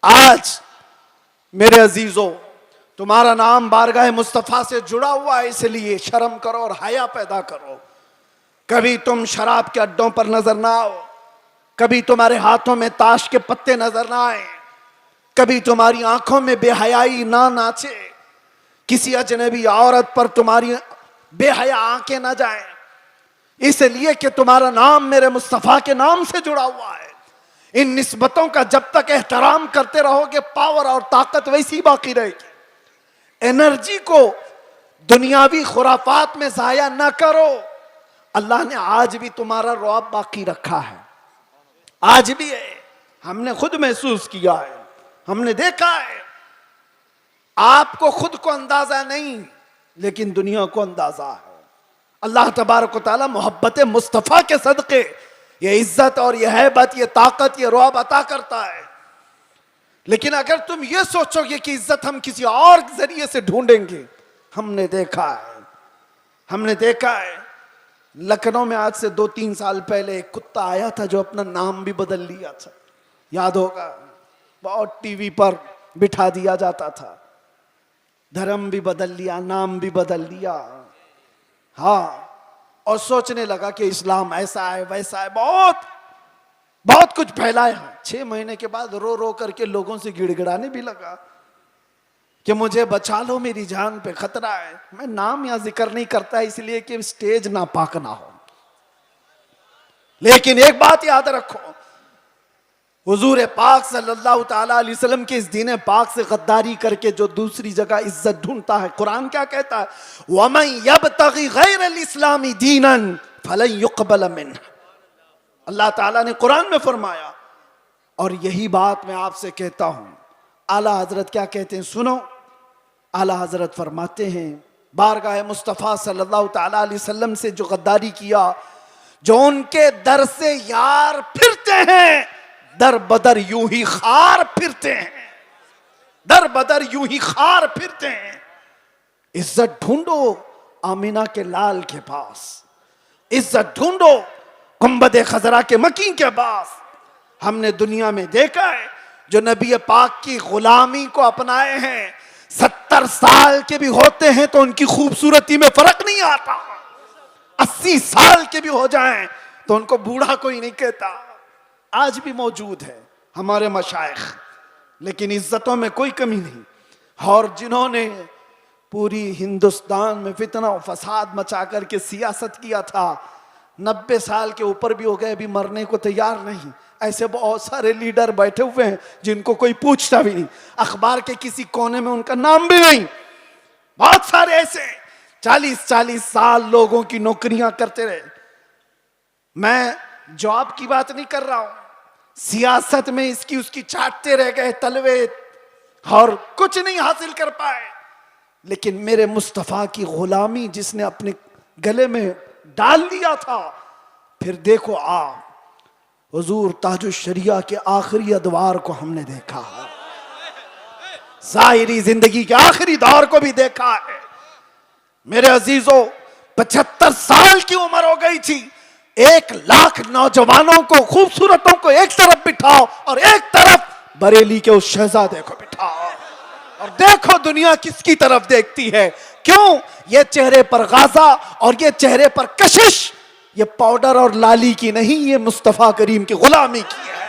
आज मेरे अजीजों, तुम्हारा नाम बारगाह मुस्तफ़ा से जुड़ा हुआ है, इसलिए शर्म करो और हया पैदा करो। कभी तुम शराब के अड्डों पर नजर ना आओ, कभी तुम्हारे हाथों में ताश के पत्ते नजर ना आए, कभी तुम्हारी आंखों में बेहयाई ना नाचे, किसी अजनबी औरत पर तुम्हारी बेहया आंखें ना जाएं, इसलिए कि तुम्हारा नाम मेरे मुस्तफ़ा के नाम से जुड़ा हुआ है। इन निस्बतों का जब तक एहतराम करते रहोगे, पावर और ताकत वैसी बाकी रहेगी। एनर्जी को दुनियावी खुराफात में जाया ना करो। अल्लाह ने आज भी तुम्हारा रौब बाकी रखा है, आज भी है। हमने खुद महसूस किया है, हमने देखा है। आपको खुद को अंदाजा नहीं, लेकिन दुनिया को अंदाजा है। अल्लाह तबारक व तआला मोहब्बत मुस्तफ़ा के सदक़े ये इज्जत और ये हैबत, ये ताकत, ये रौब अता करता है। लेकिन अगर तुम ये सोचोगे कि इज्जत हम किसी और जरिए से ढूंढेंगे, हमने देखा है लखनऊ में आज से 2-3 साल पहले एक कुत्ता आया था जो अपना नाम भी बदल लिया था, याद होगा। बहुत टीवी पर बिठा दिया जाता था, धर्म भी बदल लिया, नाम भी बदल लिया। हाँ, और सोचने लगा कि इस्लाम ऐसा है वैसा है, बहुत कुछ फैलाया। 6 महीने के बाद रो रो करके लोगों से गिड़गिड़ाने भी लगा कि मुझे बचा लो, मेरी जान पे खतरा है। मैं नाम या जिक्र नहीं करता इसलिए कि स्टेज नापाक ना हो। लेकिन एक बात याद रखो, हुजूर पाक सल्लल्लाहु ताला अलैहि वसल्लम के इस दीन पाक से गद्दारी करके जो दूसरी जगह इज्जत ढूंढता है, कुरान क्या कहता है? वमन यब्तगी गैरल इस्लामी दीनन फलन युक़बल मिन्ह। अल्लाह ताला ने कुरान में फरमाया, और यही बात मैं आपसे कहता हूं। आला हजरत क्या कहते हैं, सुनो। आला हजरत फरमाते हैं, बारगाह मुस्तफ़ा सल्लल्लाहु ताला अलैहि वसल्लम से जो गद्दारी किया, जो उनके दर से यार फिरते हैं, दर बदर यूं ही खार फिरते हैं, दर बदर यूं ही खार फिरते हैं। इज्जत ढूंढो आमिना के लाल के पास, इज्जत ढूंढो गुंबद खजरा के मकीन के पास। हमने दुनिया में देखा है जो नबी पाक की गुलामी को अपनाए हैं, 70 साल के भी होते हैं तो उनकी खूबसूरती में फर्क नहीं आता। 80 साल के भी हो जाएं तो उनको बूढ़ा कोई नहीं कहता। आज भी मौजूद है हमारे मशाइख, लेकिन इज्जतों में कोई कमी नहीं। और जिन्होंने पूरी हिंदुस्तान में फितना और फसाद मचा करके सियासत किया था, 90 साल के ऊपर भी हो गए, अभी मरने को तैयार नहीं। ऐसे बहुत सारे लीडर बैठे हुए हैं जिनको कोई पूछता भी नहीं, अखबार के किसी कोने में उनका नाम भी नहीं। बहुत सारे ऐसे 40-40 साल लोगों की नौकरियां करते रहे। मैं जॉब की बात नहीं कर रहा हूं, सियासत में इसकी उसकी चाटते रह गए तलवे और कुछ नहीं हासिल कर पाए। लेकिन मेरे मुस्तफ़ा की गुलामी जिसने अपने गले में डाल दिया था, फिर देखो आप हुजूर ताजुश शरिया के आखिरी अदवार को हमने देखा है, ज़ाहिरी जिंदगी के आखिरी दौर को भी देखा है। मेरे अजीजों, 75 साल की उम्र हो गई थी। 1 लाख नौजवानों को, खूबसूरतों को एक तरफ बिठाओ और एक तरफ बरेली के उस शहजादे को बिठाओ, और देखो दुनिया किसकी तरफ देखती है। क्यों? ये चेहरे पर गाजा और ये चेहरे पर कशिश, ये पाउडर और लाली की नहीं, ये मुस्तफ़ा करीम की गुलामी की है।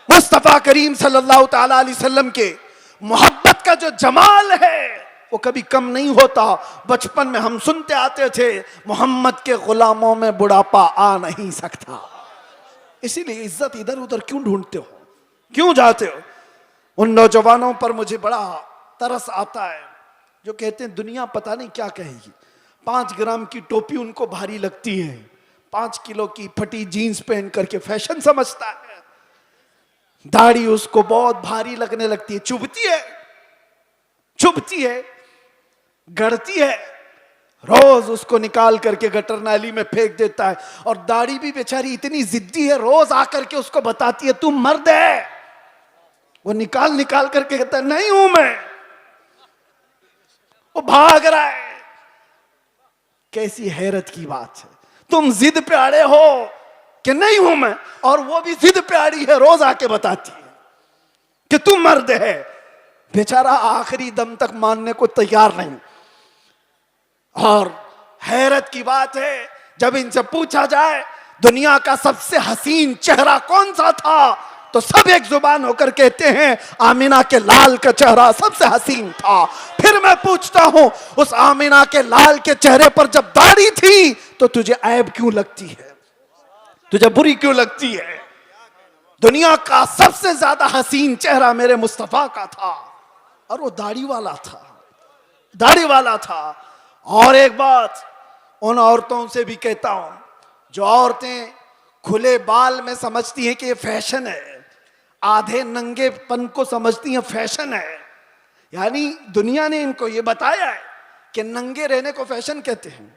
मुस्तफ़ा करीम सल्लल्लाहु ताला अलैहि वसल्लम के मोहब्बत का जो जमाल है वो कभी कम नहीं होता। बचपन में हम सुनते आते थे, मोहम्मद के गुलामों में बुढ़ापा आ नहीं सकता। इसीलिए इज्जत इधर उधर क्यों ढूंढते हो, क्यों जाते हो? उन नौजवानों पर मुझे बड़ा तरस आता है जो कहते हैं दुनिया पता नहीं क्या कहेगी। 5 ग्राम की टोपी उनको भारी लगती है, 5 किलो की फटी जीन्स पहन करके फैशन समझता है। दाढ़ी उसको बहुत भारी लगने लगती है, चुभती है, गड़ती है। रोज उसको निकाल करके गटर नाली में फेंक देता है। और दाढ़ी भी बेचारी इतनी जिद्दी है, रोज आकर के उसको बताती है तू मर्द है। वो निकाल करके कहता है नहीं हूं मैं। वो भाग रहा है। कैसी हैरत की बात है, तुम जिद पे अड़े हो कि नहीं हूं मैं, और वो भी जिद पे अड़ी है, रोज आके बताती है। कि तू मर्द है। बेचारा आखिरी दम तक मानने को तैयार नहीं। और हैरत की बात है, जब इनसे पूछा जाए दुनिया का सबसे हसीन चेहरा कौन सा था, तो सब एक जुबान होकर कहते हैं आमिना के लाल का चेहरा सबसे हसीन था। फिर मैं पूछता हूं, उस आमिना के लाल के चेहरे पर जब दाढ़ी थी तो तुझे ऐब क्यों लगती है, तुझे बुरी क्यों लगती है? दुनिया का सबसे ज्यादा हसीन चेहरा मेरे मुस्तफा का था, और वो दाढ़ी वाला था, दाढ़ी वाला था। और एक बात उन औरतों से भी कहता हूं, जो औरतें खुले बाल में समझती हैं कि ये फैशन है, आधे नंगेपन को समझती हैं फैशन है, यानी दुनिया ने इनको ये बताया है कि नंगे रहने को फैशन कहते हैं,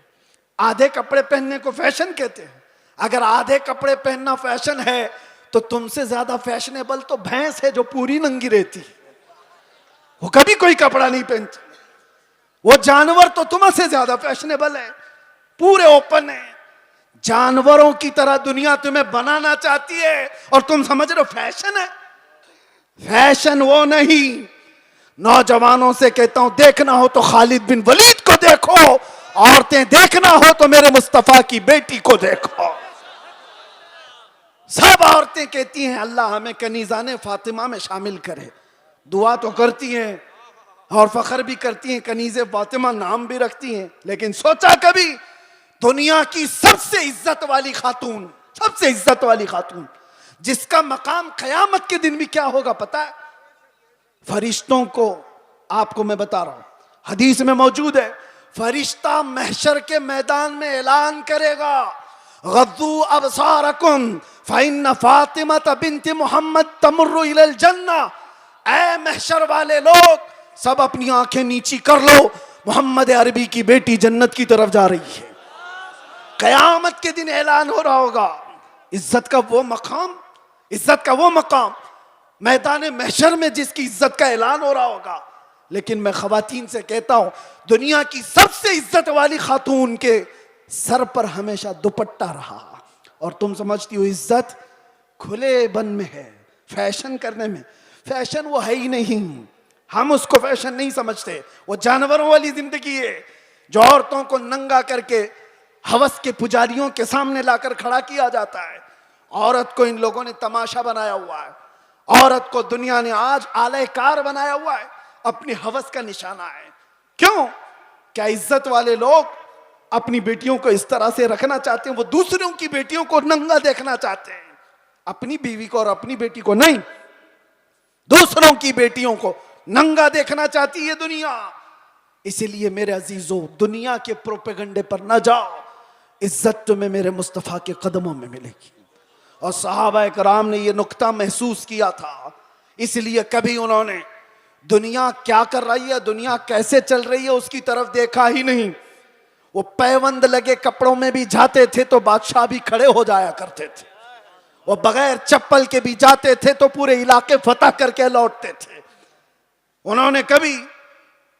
आधे कपड़े पहनने को फैशन कहते हैं। अगर आधे कपड़े पहनना फैशन है तो तुमसे ज्यादा फैशनेबल तो भैंस है जो पूरी नंगी रहती है, वो कभी कोई कपड़ा नहीं पहनती। वो जानवर तो तुमसे ज्यादा फैशनेबल है, पूरे ओपन है। जानवरों की तरह दुनिया तुम्हें बनाना चाहती है और तुम समझ रहे हो फैशन है। फैशन वो नहीं। नौजवानों से कहता हूं, देखना हो तो खालिद बिन वलीद को देखो, औरतें देखना हो तो मेरे मुस्तफा की बेटी को देखो। सब औरतें कहती हैं अल्लाह हमें कनीजाने फातिमा में शामिल करे, दुआ तो करती हैं और फख्र भी करती हैं, कनीज़े फातिमा नाम भी रखती हैं। लेकिन सोचा कभी दुनिया की सबसे इज्जत वाली खातून, सबसे इज्जत वाली खातून, जिसका मकाम कयामत के दिन भी क्या होगा पता है? फरिश्तों को, आपको मैं बता रहा हूं, हदीस में मौजूद है, फरिश्ता महशर के मैदान में ऐलान करेगा, गद्दू अबसारकुम फइन्न फातिमा बिन्त मुहम्मद तमुर्रु इलल जन्ना। ऐ महशर वाले लोग, सब अपनी आंखें नीची कर लो, मोहम्मद अरबी की बेटी जन्नत की तरफ जा रही है। कयामत के दिन ऐलान हो रहा होगा। इज्जत का वो मकाम, इज्जत का वो मकाम मैदान महशर में जिसकी इज्जत का ऐलान हो रहा होगा। लेकिन मैं खवातीन से कहता हूं, दुनिया की सबसे इज्जत वाली खातून के सर पर हमेशा दुपट्टा रहा, और तुम समझती हो इज्जत खुले बन में है, फैशन करने में। फैशन वो है ही नहीं, हम उसको फैशन नहीं समझते। वो जानवरों वाली जिंदगी है जो औरतों को नंगा करके हवस के पुजारियों के सामने लाकर खड़ा किया जाता है। औरत को इन लोगों ने तमाशा बनाया हुआ है, औरत को दुनिया ने आज आलयकार बनाया हुआ है, अपनी हवस का निशाना है। क्यों? क्या इज्जत वाले लोग अपनी बेटियों को इस तरह से रखना चाहते हैं? वो दूसरों की बेटियों को नंगा देखना चाहते हैं, अपनी बीवी को और अपनी बेटी को नहीं, दूसरों की बेटियों को नंगा देखना चाहती है दुनिया। इसीलिए मेरे अजीजों, दुनिया के प्रोपेगंडे पर न जाओ, इज्जत तुम्हें मेरे मुस्तफा के कदमों में मिलेगी। और सहाबा कराम ने यह नुक्ता महसूस किया था, इसलिए कभी उन्होंने दुनिया क्या कर रही है, दुनिया कैसे चल रही है, उसकी तरफ देखा ही नहीं। वो पैबंद लगे कपड़ों में भी जाते थे तो बादशाह भी खड़े हो जाया करते थे, वो बगैर चप्पल के भी जाते थे तो पूरे इलाके फतह करके लौटते थे। उन्होंने कभी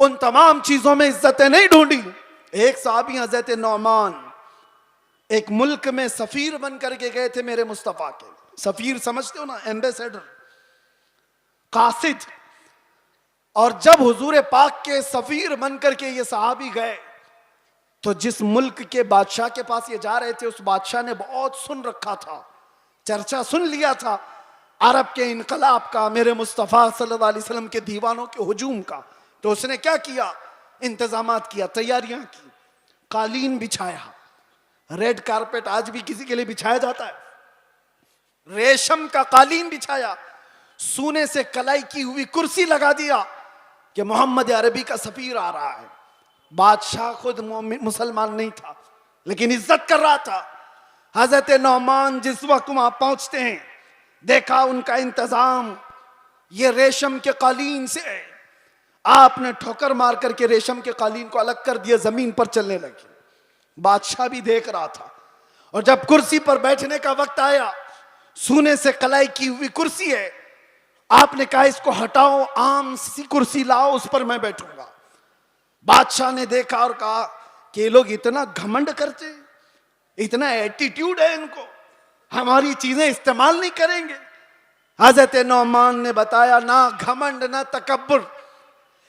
उन तमाम चीजों में इज्जतें नहीं ढूंढी। एक साहबी हजरत नौमान एक मुल्क में सफीर बन करके गए थे मेरे मुस्तफा के। सफीर समझते हो ना, एम्बेसडर, कासिद। और जब हुजूर पाक के सफीर बन करके ये सहाबी गए तो जिस मुल्क के बादशाह के पास ये जा रहे थे, उस बादशाह ने बहुत सुन रखा था, चर्चा सुन लिया था अरब के इनकलाब का, मेरे मुस्तफ़ा सल्लल्लाहु अलैहि वसल्लम के दीवानों के हुजूम का। तो उसने क्या किया? इंतजामात किया, तैयारियां की, कालीन बिछाया। रेड कारपेट आज भी किसी के लिए बिछाया जाता है, रेशम का कालीन बिछाया, सोने से कलाई की हुई कुर्सी लगा दिया कि मोहम्मद अरबी का सफीर आ रहा है। बादशाह खुद मुसलमान नहीं था लेकिन इज्जत कर रहा था। हजरत नौमान जिस वक्त वहां पहुंचते हैं, देखा उनका इंतजाम ये रेशम के कालीन से है। आपने ठोकर मार करके रेशम के कालीन को अलग कर दिया, जमीन पर चलने लगे। बादशाह भी देख रहा था, और जब कुर्सी पर बैठने का वक्त आया, सोने से कलाई की हुई कुर्सी है, आपने कहा इसको हटाओ, आम सी कुर्सी लाओ, उस पर मैं बैठूंगा। बादशाह ने देखा और कहा कि ये लोग इतना घमंड करते, इतना एटीट्यूड है इनको, हमारी चीजें इस्तेमाल नहीं करेंगे। हजरत नौमान ने बताया, ना घमंड ना तकब्बुर,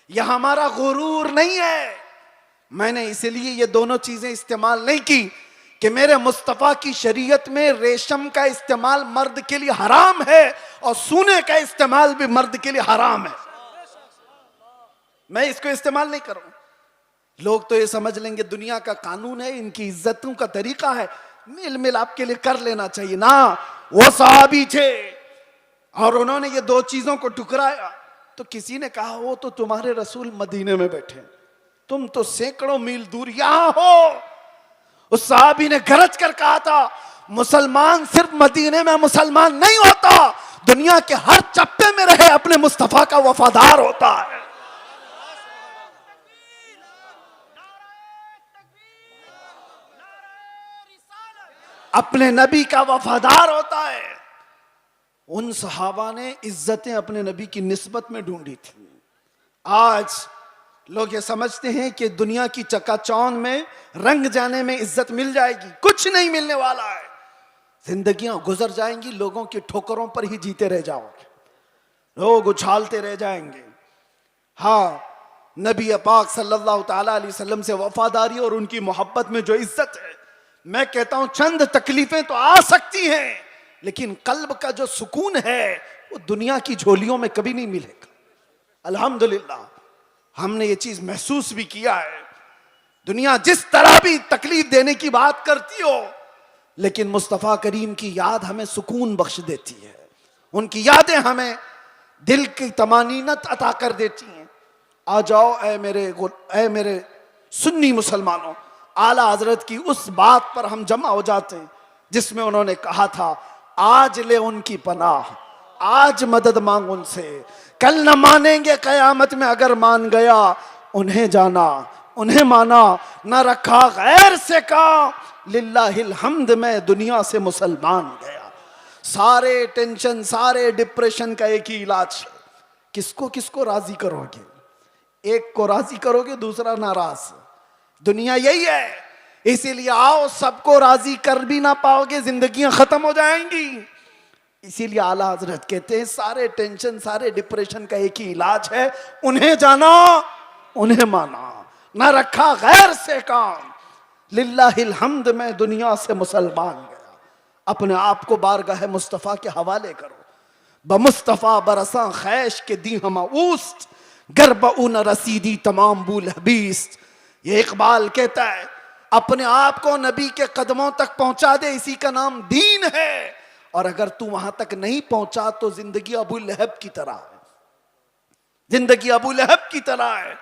यह हमारा गुरूर नहीं है। मैंने इसलिए ये दोनों चीजें इस्तेमाल नहीं की कि मेरे मुस्तफा की शरीयत में रेशम का इस्तेमाल मर्द के लिए हराम है और सोने का इस्तेमाल भी मर्द के लिए हराम है, मैं इसको इस्तेमाल नहीं करूं। लोग तो ये समझ लेंगे दुनिया का कानून है, इनकी इज्जतों का तरीका है, मिल मिल आपके लिए कर लेना चाहिए ना। वो सहाबी थे और उन्होंने ये दो चीजों को टुकराया, तो किसी ने कहा वो तो तुम्हारे रसूल मदीने में बैठे, तुम तो सैकड़ों मील दूर यहां हो। उस सहाबी ने गरज कर कहा था, मुसलमान सिर्फ मदीने में मुसलमान नहीं होता, दुनिया के हर चप्पे में रहे अपने मुस्तफा का वफादार होता है। अपने नबी का वफादार होता है। उन सहाबा ने इज्जतें अपने नबी की निस्बत में ढूंढी थी। आज लोग ये समझते हैं कि दुनिया की चकाचौंध में रंग जाने में इज्जत मिल जाएगी, कुछ नहीं मिलने वाला है। जिंदगियां गुजर जाएंगी, लोगों की ठोकरों पर ही जीते रह जाओगे, लोग उछालते रह जाएंगे। हाँ, नबी पाक सल्लल्लाहु ताला अलैहि वसल्लम से वफादारी और उनकी मोहब्बत में जो इज्जत है, मैं कहता हूं चंद तकलीफें तो आ सकती हैं, लेकिन कल्ब का जो सुकून है वो दुनिया की झोलियों में कभी नहीं मिलेगा। अल्हम्दुलिल्लाह हमने ये चीज महसूस भी किया है। दुनिया जिस तरह भी तकलीफ देने की बात करती हो, लेकिन मुस्तफा करीम की याद हमें सुकून बख्श देती है, उनकी यादें हमें दिल की तमानीनत अता कर देती हैं। आ जाओ ऐ मेरे सुन्नी मुसलमानों, आला हजरत की उस बात पर हम जमा हो जाते हैं जिसमें उन्होंने कहा था, आज ले उनकी पनाह, आज मदद मांग उनसे, कल न मानेंगे कयामत में अगर मान गया, उन्हें जाना उन्हें माना, न रखा गैर से काम, लिल्लाहिल हम्द में दुनिया से मुसलमान गया। सारे टेंशन सारे डिप्रेशन का एक ही इलाज है, किसको किसको राजी करोगे, एक को राजी करोगे दूसरा नाराज, दुनिया यही है। इसीलिए आओ, सबको राजी कर भी ना पाओगे, जिंदगियां खत्म हो जाएंगी। इसीलिए आला हजरत कहते हैं सारे टेंशन सारे डिप्रेशन का एक ही इलाज है, उन्हें जाना उन्हें माना, ना रखा गैर से काम, लिल्लाहिल हम्द में दुनिया से मुसलमान गया। अपने आप को बारगाह मुस्तफा के हवाले करो। बमुस्तफा बरसा खैश के दी हम उस्त, गर्ब उन रसीदी तमाम बुल हबीस। ये इकबाल कहता है, अपने आप को नबी के कदमों तक पहुंचा दे, इसी का नाम दीन है। और अगर तू वहां तक नहीं पहुंचा तो जिंदगी अबू लहब की तरह है, जिंदगी अबू लहब की तरह है।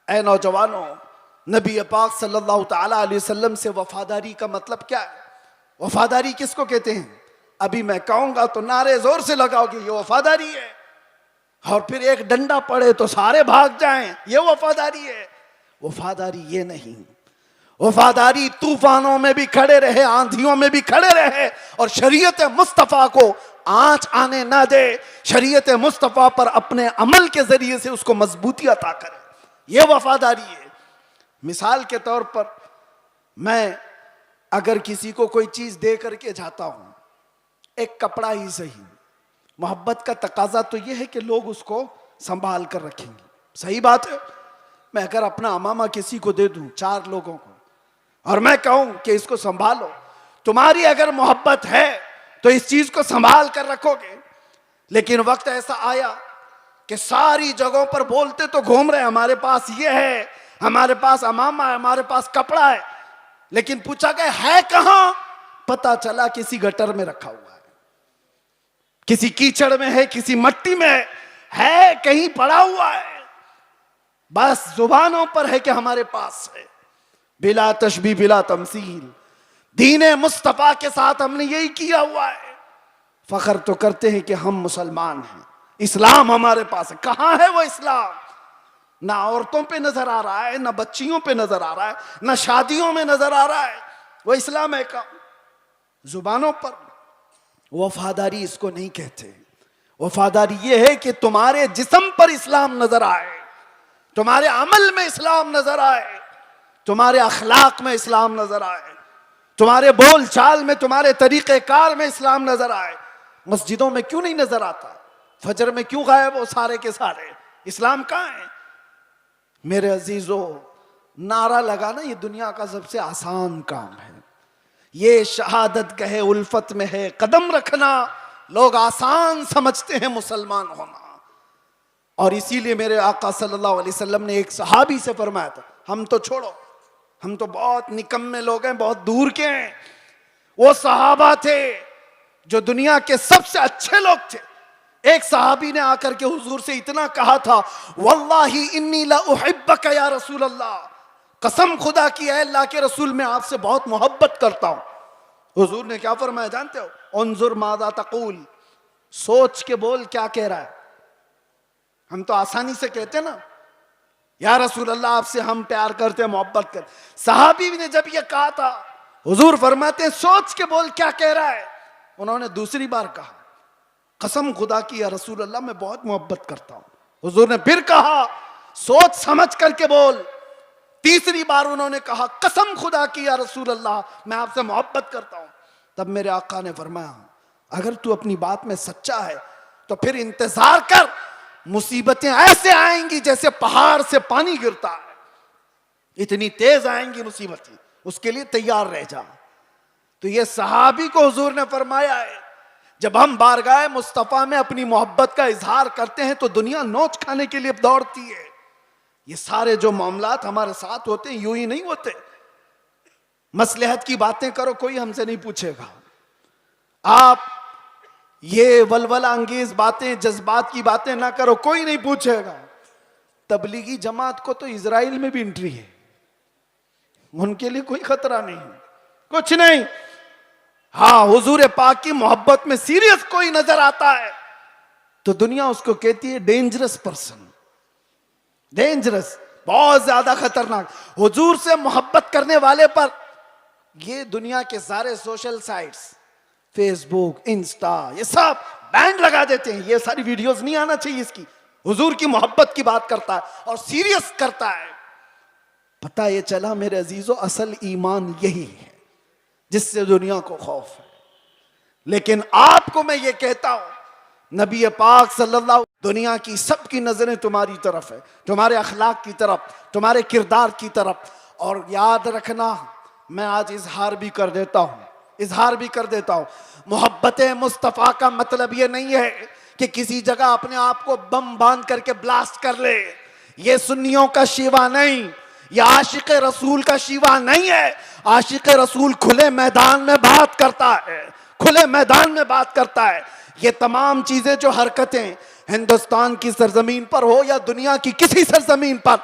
ऐ नौजवानों, नबी पाक सल्लल्लाहु ताला अलैहि वसल्लम से वफादारी का मतलब क्या है? वफादारी किसको कहते हैं? अभी मैं कहूंगा तो नारे जोर से लगाओगे, ये वफादारी है। और फिर एक डंडा पड़े तो सारे भाग जाएं, ये वफादारी है। वफादारी ये नहीं, वफादारी तूफानों में भी खड़े रहे, आंधियों में भी खड़े रहे और शरीयत मुस्तफ़ा को आंच आने ना दे, शरीयत मुस्तफ़ा पर अपने अमल के जरिए से उसको मजबूती अता करे, ये वफादारी है। मिसाल के तौर पर, मैं अगर किसी को कोई चीज दे करके जाता हूं, एक कपड़ा ही सही, मोहब्बत का तकाजा तो यह है कि लोग उसको संभाल कर रखेंगे, सही बात है। मैं अगर अपना अमामा किसी को दे दूं, 4 लोगों को, और मैं कहूं कि इसको संभालो, तुम्हारी अगर मोहब्बत है तो इस चीज को संभाल कर रखोगे। लेकिन वक्त ऐसा आया कि सारी जगहों पर बोलते तो घूम रहे, हमारे पास ये है, हमारे पास अमामा है, हमारे पास कपड़ा है, लेकिन पूछा गया है कहां? पता चला किसी गटर में रखा हुआ है, किसी कीचड़ में है, किसी मट्टी में है, कहीं पड़ा हुआ है। बस जुबानों पर है कि हमारे पास है, बिला तशबी बिला तमसील। दीने मुस्तफा के साथ हमने यही किया हुआ है। फख्र तो करते हैं कि हम मुसलमान हैं, इस्लाम हमारे पास है। कहां है वो इस्लाम? ना औरतों पे नजर आ रहा है, ना बच्चियों पे नजर आ रहा है, ना शादियों में नजर आ रहा है। वो इस्लाम है का जुबानों पर। वफादारी इसको नहीं कहते। वफादारी ये है कि तुम्हारे जिस्म पर इस्लाम नजर आए, तुम्हारे अमल में इस्लाम नजर आए, तुम्हारे अखलाक में इस्लाम नजर आए, तुम्हारे बोल चाल में, तुम्हारे तरीक़ेकार में इस्लाम नजर आए। मस्जिदों में क्यों नहीं नजर आता? फजर में क्यों गायब हो सारे के सारे? इस्लाम कहाँ है? मेरे अजीजों, नारा लगाना ये दुनिया का सबसे आसान काम है। ये शहादत कहे उल्फत में है कदम रखना, लोग आसान समझते हैं मुसलमान होना। और इसीलिए मेरे आका सल्लल्लाहु अलैहि वसल्लम ने एक सहाबी से फरमाया था, हम तो छोड़ो, हम तो बहुत निकम्मे लोग हैं, बहुत दूर के हैं। वो सहाबा थे जो दुनिया के सबसे अच्छे लोग थे। एक सहाबी ने आकर के हुजूर से इतना कहा था, वल्लाही इन्नी ला उहिब्बका या रसूल अल्लाह, कसम खुदा की है अल्लाह के रसूल, मैं आपसे बहुत मोहब्बत करता हूं। हुजूर ने क्या फरमाया जानते हो? उन्जुर मादा तकूल, सोच के बोल क्या कह रहा है। हम तो आसानी से कहते ना, या रसूल अल्लाह आपसे हम प्यार करते हैं, मोहब्बत करते। सहाबी ने जब ये कहा था, हुजूर फरमाते हैं सोच के बोल क्या कह रहा है। उन्होंने दूसरी बार कहा, कसम खुदा की या रसूल अल्लाह मैं बहुत मोहब्बत करता हूं। हुजूर ने फिर कहा, सोच समझ करके बोल। तीसरी बार उन्होंने कहा, कसम खुदा की या रसूल अल्लाह मैं आपसे मोहब्बत करता हूं। तब मेरे आका ने फरमाया, अगर तू अपनी बात में सच्चा है तो फिर इंतजार कर, मुसीबतें ऐसे आएंगी जैसे पहाड़ से पानी गिरता है, इतनी तेज आएंगी मुसीबतें, उसके लिए तैयार रह जा। तो ये सहाबी को हुजूर ने फरमाया है, जब हम बारगाह मुस्तफा में अपनी मोहब्बत का इजहार करते हैं तो दुनिया नोच खाने के लिए दौड़ती है। ये सारे जो मामलात हमारे साथ होते हैं यूं ही नहीं होते। मसलहत की बातें करो, कोई हमसे नहीं पूछेगा। आप ये वलवला अंगेज बातें, जज्बात की बातें ना करो, कोई नहीं पूछेगा। तबलीगी जमात को तो इजराइल में भी एंट्री है, उनके लिए कोई खतरा नहीं है, कुछ नहीं। हाँ, हुजूर पाक की मोहब्बत में सीरियस कोई नजर आता है तो दुनिया उसको कहती है डेंजरस पर्सन, डेंजरस, बहुत ज्यादा खतरनाक। हुजूर से मोहब्बत करने वाले पर ये दुनिया के सारे सोशल साइट्स, फेसबुक, इंस्टा, ये सब बैंड लगा देते हैं। ये सारी वीडियोस नहीं आना चाहिए इसकी। हुजूर की मोहब्बत की बात करता है और सीरियस करता है। पता ये चला मेरे अजीजों, असल ईमान यही है जिससे दुनिया को खौफ है। लेकिन आपको मैं ये कहता हूं, नबी पाक सल्लल्लाहु, दुनिया की सबकी नजरें तुम्हारी तरफ है, तुम्हारे अखलाक की तरफ, तुम्हारे किरदार की तरफ। और याद रखना, मैं आज इजहार भी कर देता हूं, मोहब्बत मुस्तफा का मतलब ये नहीं है कि किसी जगह अपने आप को बम बांध करके ब्लास्ट कर ले। ये सुन्नियों का शिवा नहीं, ये आशिक रसूल का शिवा नहीं है। आशिक रसूल खुले मैदान में बात करता है, खुले मैदान में बात करता है। ये तमाम चीजें जो हरकतें हिंदुस्तान की सरजमीन पर हो या दुनिया की किसी सरजमीन पर,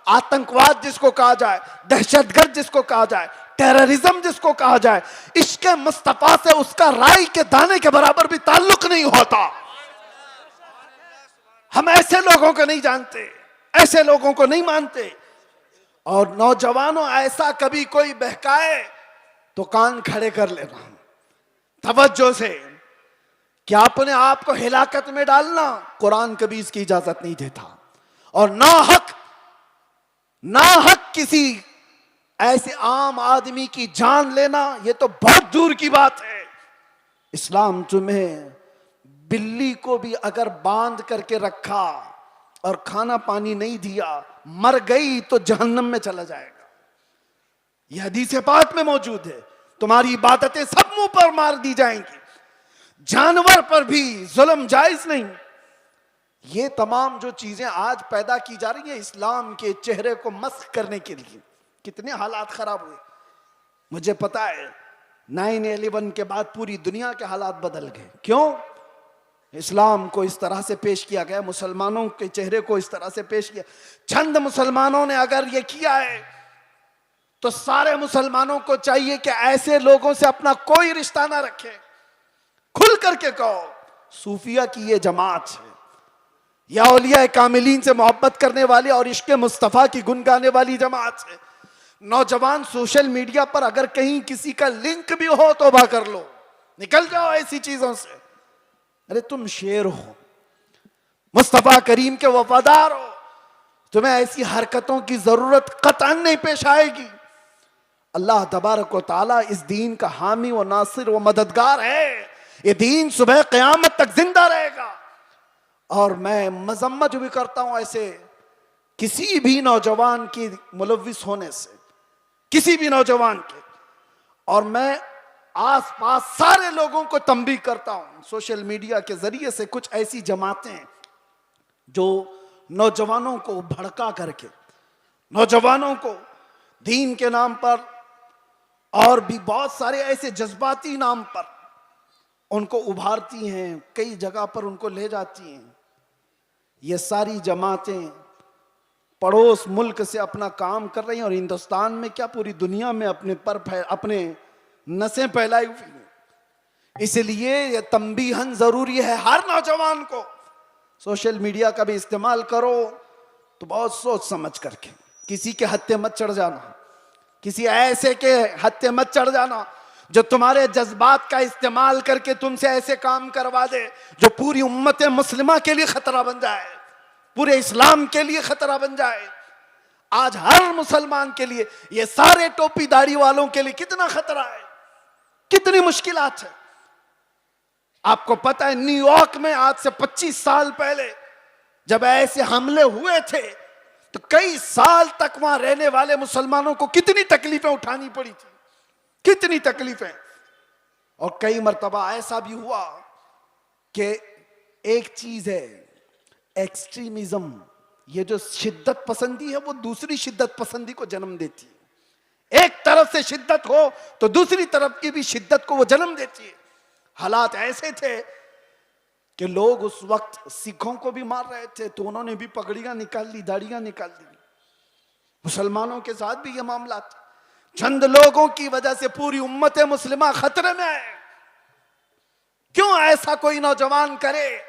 आतंकवाद जिसको कहा जाए, दहशतगर्द जिसको कहा जाए, टेररिज्म जिसको कहा जाए, इश्क मुस्तफा से उसका राई के दाने के बराबर भी ताल्लुक नहीं होता। हम ऐसे लोगों को नहीं जानते, ऐसे लोगों को नहीं मानते। और नौजवानों, ऐसा कभी कोई बहकाए तो कान खड़े कर लेना तवज्जो से, क्या अपने आप को हिलाकत में डालना, कुरान कभी इसकी इजाजत नहीं देता। और नाहक किसी ऐसे आम आदमी की जान लेना, ये तो बहुत दूर की बात है। इस्लाम तुम्हें बिल्ली को भी अगर बांध करके रखा और खाना पानी नहीं दिया, मर गई तो जहन्नम में चला जाएगा। यह हदीस पाक में मौजूद है। तुम्हारी इबादतें सब मुंह पर मार दी जाएंगी, जानवर पर भी जुल्म जायज नहीं। ये तमाम जो चीजें आज पैदा की जा रही है इस्लाम के चेहरे को मस्ख करने के लिए, कितने हालात खराब हुए। मुझे पता है 9/11 के बाद पूरी दुनिया के हालात बदल गए। क्यों? इस्लाम को इस तरह से पेश किया गया, मुसलमानों के चेहरे को इस तरह से पेश किया। चंद मुसलमानों ने अगर ये किया है तो सारे मुसलमानों को चाहिए कि ऐसे लोगों से अपना कोई रिश्ता ना रखे। खुल करके कहो, सूफिया की ये जमात है या औलिया कामिलीन से मोहब्बत करने वाली और इश्क मुस्तफा की गुन गाने वाली जमात है। नौजवान, सोशल मीडिया पर अगर कहीं किसी का लिंक भी हो तौबा कर लो, निकल जाओ ऐसी चीजों से। अरे तुम शेर हो, मुस्तफा करीम के वफादार हो, तुम्हें ऐसी हरकतों की जरूरत कतई नहीं पेश आएगी। अल्लाह तबारक व तआला इस दीन का हामी व नासिर व मददगार है। ये दीन सुबह क़यामत तक जिंदा रहेगा। और मैं मजम्मत भी करता हूं ऐसे किसी भी नौजवान की मुलव्विस होने से, किसी भी नौजवान के। और मैं आसपास सारे लोगों को तंबीह करता हूं सोशल मीडिया के जरिए से, कुछ ऐसी जमातें जो नौजवानों को भड़का करके, नौजवानों को दीन के नाम पर और भी बहुत सारे ऐसे जज्बाती नाम पर उनको उभारती हैं, कई जगह पर उनको ले जाती हैं। ये सारी जमातें पड़ोस मुल्क से अपना काम कर रही हैं और हिंदुस्तान में क्या पूरी दुनिया में अपने नसें फैलाई हुई हैं। इसलिए ये तंबीहन जरूरी है हर नौजवान को। सोशल मीडिया का भी इस्तेमाल करो तो बहुत सोच समझ करके, किसी के हत्थे मत चढ़ जाना, किसी ऐसे के हत्थे मत चढ़ जाना जो तुम्हारे जज्बात का इस्तेमाल करके तुमसे ऐसे काम करवा दे जो पूरी उम्मत मुस्लिमा के लिए खतरा बन जाए, पूरे इस्लाम के लिए खतरा बन जाए। आज हर मुसलमान के लिए, ये सारे टोपी दाढ़ी वालों के लिए कितना खतरा है, कितनी मुश्किलात है। आपको पता है न्यूयॉर्क में आज से 25 साल पहले जब ऐसे हमले हुए थे तो कई साल तक वहां रहने वाले मुसलमानों को कितनी तकलीफें उठानी पड़ी थी, कितनी तकलीफें। और कई मर्तबा ऐसा भी हुआ कि एक चीज है एक्सट्रीमिज्म, ये जो शिद्दत पसंदी है वो दूसरी शिद्दत पसंदी को जन्म देती है। एक तरफ से शिद्दत हो तो दूसरी तरफ की भी शिद्दत को वो जन्म देती है। हालात ऐसे थे कि लोग उस वक्त सिखों को भी मार रहे थे तो उन्होंने भी पगड़ियां निकाल ली, दाढ़ियां निकाल ली। मुसलमानों के साथ भी यह मामला था। चंद लोगों की वजह से पूरी उम्मत मुस्लिमा खतरे में है। क्यों ऐसा कोई नौजवान करे?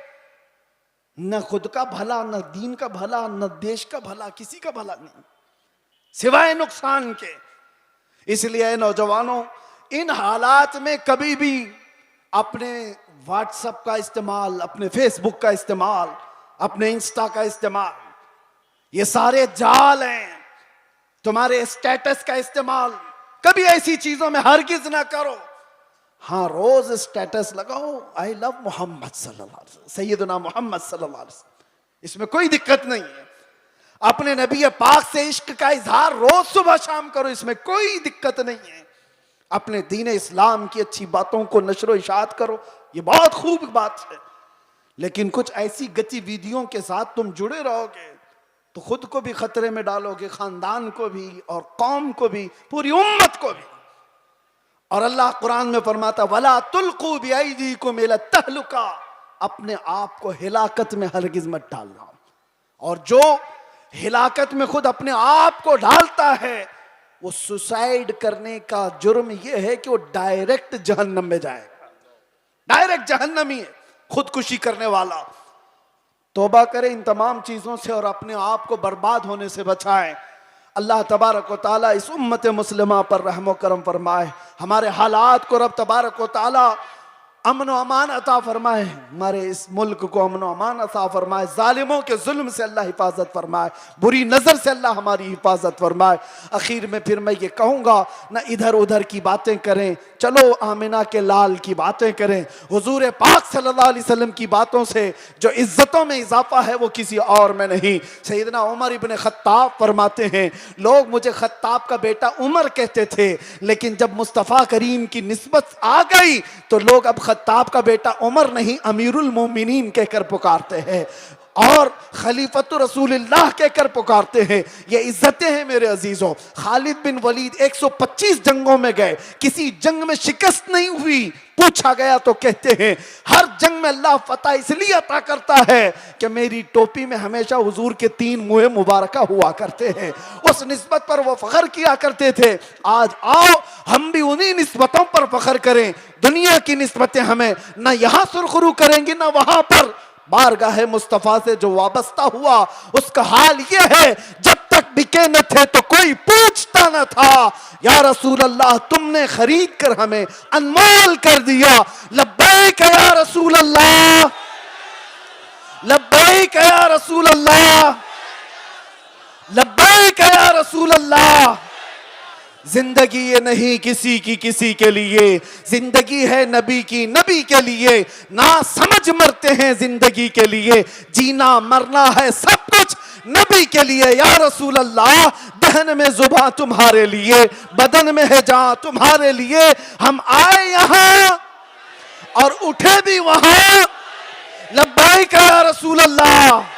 न खुद का भला, न दीन का भला, न देश का भला, किसी का भला नहीं सिवाय नुकसान के। इसलिए नौजवानों, इन हालात में कभी भी अपने व्हाट्सएप का इस्तेमाल, अपने फेसबुक का इस्तेमाल, अपने इंस्टा का इस्तेमाल, ये सारे जाल हैं। तुम्हारे स्टेटस का इस्तेमाल कभी ऐसी चीजों में हरगिज ना करो। हाँ, रोज स्टेटस लगाओ आई लव मोहम्मद सल्लल्लाहु अलैहि वसल्लम, सैयदना मोहम्मद सल्लल्लाहु अलैहि वसल्लम, इसमें कोई दिक्कत नहीं है। अपने नबी पाक से इश्क का इजहार रोज सुबह शाम करो, इसमें कोई दिक्कत नहीं है। अपने दीन इस्लाम की अच्छी बातों को नशरो इशात करो, ये बहुत खूब बात है। लेकिन कुछ ऐसी गतिविधियों के साथ तुम जुड़े रहोगे तो खुद को भी खतरे में डालोगे, खानदान को भी और कौम को भी, पूरी उम्मत को भी। और अल्लाह कुरान में फरमाता वला तुल्कू बिअयदीकुम इला तहलुका, अपने आप को हिलाकत में हरगिज मत डालना। और जो हिलाकत में खुद अपने आप को डालता है वो सुसाइड करने का जुर्म ये है कि वो डायरेक्ट जहन्नम में जाएगा, डायरेक्ट जहन्नमी है खुदकुशी करने वाला। तौबा करें इन तमाम चीजों से और अपने आप को बर्बाद होने से बचाएं। अल्लाह तबारक व तआला इस उम्मत मुस्लिमा पर रहम व करम फरमाए। हमारे हालात को रब तबारक व तआला अमन व अमान अता फरमाए, हमारे इस मुल्क को अमन व अमान अता फरमाए। जालिमों के जुल्म से अल्लाह हिफाजत फरमाए, बुरी नज़र से अल्लाह हमारी हिफाजत फरमाए। आखिर में फिर मैं ये कहूँगा, न इधर उधर की बातें करें, चलो आमिना के लाल की बातें करें। हुजूर पाक सल्लल्लाहु अलैहि वसल्लम की बातों से जो इज्जतों में इजाफा है वो किसी और में नहीं। सैयदना उमर इब्न खत्ताब फरमाते हैं, लोग मुझे खत्ताब का बेटा उमर कहते थे, लेकिन जब मुस्तफ़ा करीम की निस्बत आ गई तो लोग अब खत्ताब का बेटा उमर नहीं अमीरुल मोमिनीन कहकर पुकारते हैं और खलीफतुर रसूलुल्लाह कहकर पुकारते हैं। ये इज्जतें हैं मेरे अजीजों। खालिद बिन वलीद 125 जंगों में गए, किसी जंग में शिकस्त नहीं हुई। पूछा गया तो कहते हैं हर जंग में अल्लाह फतह इसलिए अता करता है कि मेरी टोपी में हमेशा हुजूर के 3 मुँह मुबारका हुआ करते हैं। उस निस्बत पर वो फख्र किया करते थे। आज आओ हम भी उन्हीं निस्बतों पर फख्र करें। दुनिया की निस्बतें हमें न यहाँ सुरखरू करेंगी न वहां पर। बारगाह मुस्तफ़ा से जो वाबस्ता हुआ उसका हाल ये है, जब तक बिके न थे तो कोई पूछता न था। या रसूल अल्लाह तुमने खरीद कर हमें अनमोल कर दिया। लब्बैक या रसूल अल्लाह, लब्बैक या रसूल अल्लाह, लब्बैक या रसूल अल्लाह। जिंदगी ये नहीं किसी की किसी के लिए, जिंदगी है नबी की नबी के लिए। ना समझ मरते हैं जिंदगी के लिए, जीना मरना है सब कुछ नबी के लिए। या रसूल अल्लाह, दहन में जुबां तुम्हारे लिए, बदन में है जान तुम्हारे लिए। हम आए यहाँ और उठे भी वहां, लब्बाइक या रसूल अल्लाह।